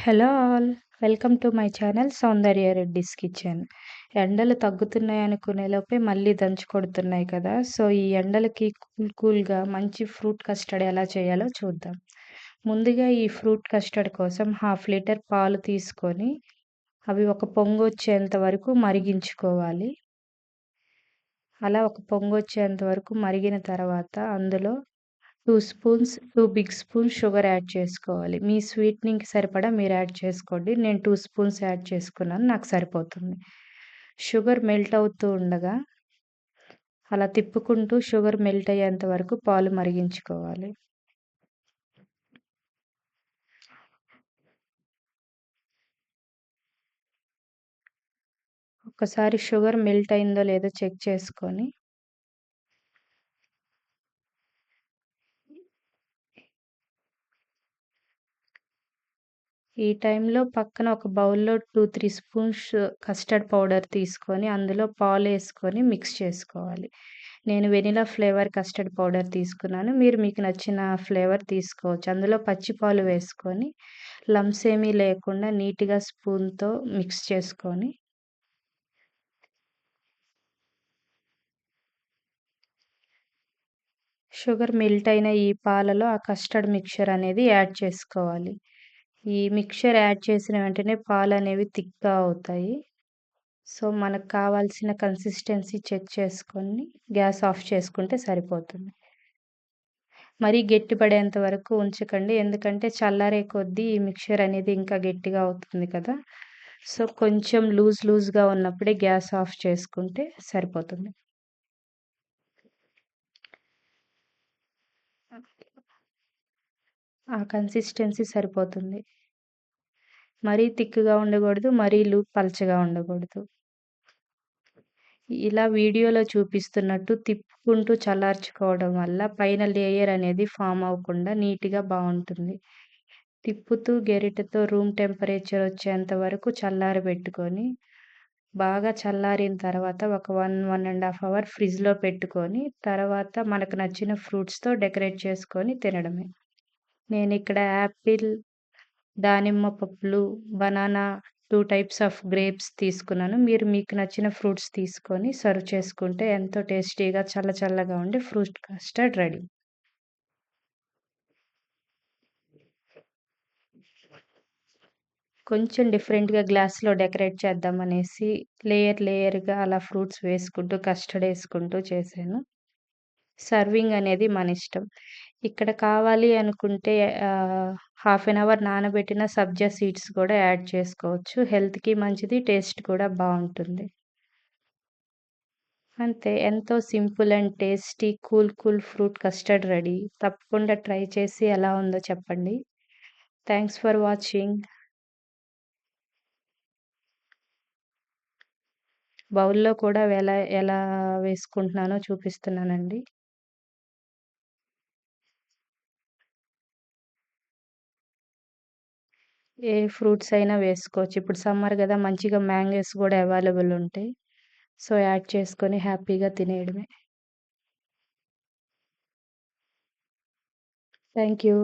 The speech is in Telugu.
Hello all. Welcome to my channel Soundarya Reddy's kitchen. ఎండలు తగ్గుతున్నాయనుకునే లోపే మళ్ళీ దంచి కొడుతున్నాయి కదా! సో, ఈ ఎండలకి కూల్‌గా మంచి ఫ్రూట్ కస్టర్డ్ ఎలా చేయాలో చూద్దాం. ముందుగా ఈ ఫ్రూట్ కస్టర్డ్ కోసం హాఫ్ లీటర్ పాలు తీసుకొని, అవి ఒక పొంగొచ్చేంత వరకు మరిగించుకోవాలి. అలా ఒక పొంగొచ్చేంత వరకు మరిగిన తర్వాత అందులో 2 బిగ్ స్పూన్స్ షుగర్ యాడ్ చేసుకోవాలి. మీ స్వీటనింగ్‌కి సరిపడా మీరు యాడ్ చేసుకోండి. నేను 2 స్పూన్స్ యాడ్ చేసుకున్నాను. నాకు సరిపోతుంది. షుగర్ మెల్ట్ అవుతూ ఉండగా అలా తిప్పుకుంటూ షుగర్ మెల్ట్ అయ్యేంత వరకు పాలు మరిగించుకోవాలి. ఒక్కసారి షుగర్ మెల్ట్ అయిందో లేదో చెక్ చేసుకొని ఈ టైంలో పక్కన ఒక బౌల్‌లో 2, 3 స్పూన్స్ కస్టర్డ్ పౌడర్ తీసుకొని అందులో పాలేసుకొని మిక్స్ చేసుకోవాలి. నేను వెనిలా ఫ్లేవర్ కస్టర్డ్ పౌడర్ తీసుకున్నాను. మీరు మీకు నచ్చిన ఫ్లేవర్ తీసుకోవచ్చు. అందులో పచ్చి పాలు వేసుకొని లంప్స్ ఏమీ లేకుండా నీట్‌గా స్పూన్‌తో మిక్స్ చేసుకొని షుగర్ మెల్ట్ అయిన ఈ పాలలో ఆ కస్టర్డ్ మిక్స్చర్ అనేది యాడ్ చేసుకోవాలి. ఈ మిక్స్చర్ యాడ్ చేసిన వెంటనే పాలనేవి థిక్‌గా అవుతాయి. సో, మనకు కావాల్సిన కన్సిస్టెన్సీ చెక్ చేసుకొని గ్యాస్ ఆఫ్ చేసుకుంటే సరిపోతుంది. మరీ గట్టిపడేంత వరకు ఉంచకండి. ఎందుకంటే చల్లారే కొద్దీ ఈ మిక్స్చర్ అనేది ఇంకా గట్టిగా అవుతుంది కదా! సో, కొంచెం లూజ్‌గా ఉన్నప్పుడే గ్యాస్ ఆఫ్ చేసుకుంటే సరిపోతుంది. ఆ కన్సిస్టెన్సీ సరిపోతుంది. మరీ థిక్‌గా ఉండకూడదు. మరీ పల్చగా ఉండకూడదు. ఇలా వీడియోలో చూపిస్తున్నట్టు తిప్పుకుంటూ చల్లార్చుకోవడం వల్ల పైన లేయర్ అనేది ఫార్మ్ అవ్వకుండా నీట్‌గా బావుంటుంది. తిప్పుతూ గెరిటెతో రూమ్ టెంపరేచర్ వచ్చేంత వరకు చల్లారబెట్టుకొని, బాగా చల్లారిన తర్వాత ఒక 1 అవర్ ఫ్రిడ్జ్‌లో పెట్టుకొని, తర్వాత మనకు నచ్చిన ఫ్రూట్స్‌తో డెకరేట్ చేసుకొని తినడమే. నేనిక్కడ యాపిల్, దానిమ్మ పప్పులు, బనానా 2 టైప్స్ ఆఫ్ గ్రేప్స్ తీసుకున్నాను. మీరు మీకు నచ్చిన ఫ్రూట్స్ తీసుకొని సర్వ్ చేసుకుంటే ఎంతో టేస్టీగా చల్ల చల్లగా ఉండే ఫ్రూట్ కస్టర్డ్ రెడీ. కొంచెం డిఫరెంట్‌గా గ్లాస్‌లో డెకరేట్ చేద్దామనేసి లేయర్‌గా అలా ఫ్రూట్స్ వేసుకుంటూ, కస్టర్డ్ ఏసుకుంటూ చేశాను. సర్వింగ్ అనేది మనిష్టం. ఇక్కడ కావాలి అనుకుంటే హాఫ్ ఎన్ అవర్ నానబెట్టిన సబ్జా సీడ్స్ కూడా యాడ్ చేసుకోవచ్చు. హెల్త్‌కి మంచిది. టేస్ట్ కూడా బావుంటుంది. అంతే. ఎంతో simple and tasty cool fruit custard ready. తప్పకుండా ట్రై చేసి ఎలా ఉందో చెప్పండి. Thanks for watching. బౌల్‌లో కూడా ఎలా వేసుకుంటున్నానో చూపిస్తున్నానండి. ఏ ఫ్రూట్స్ అయినా వేసుకోవచ్చు. ఇప్పుడు సమ్మర్ గదా! మంచిగా మ్యాంగోస్ గూడా అవైలబుల్ ఉంటాయి. సో, యాడ్ చేసుకొని హ్యాపీగా తినేయడమే. Thank you.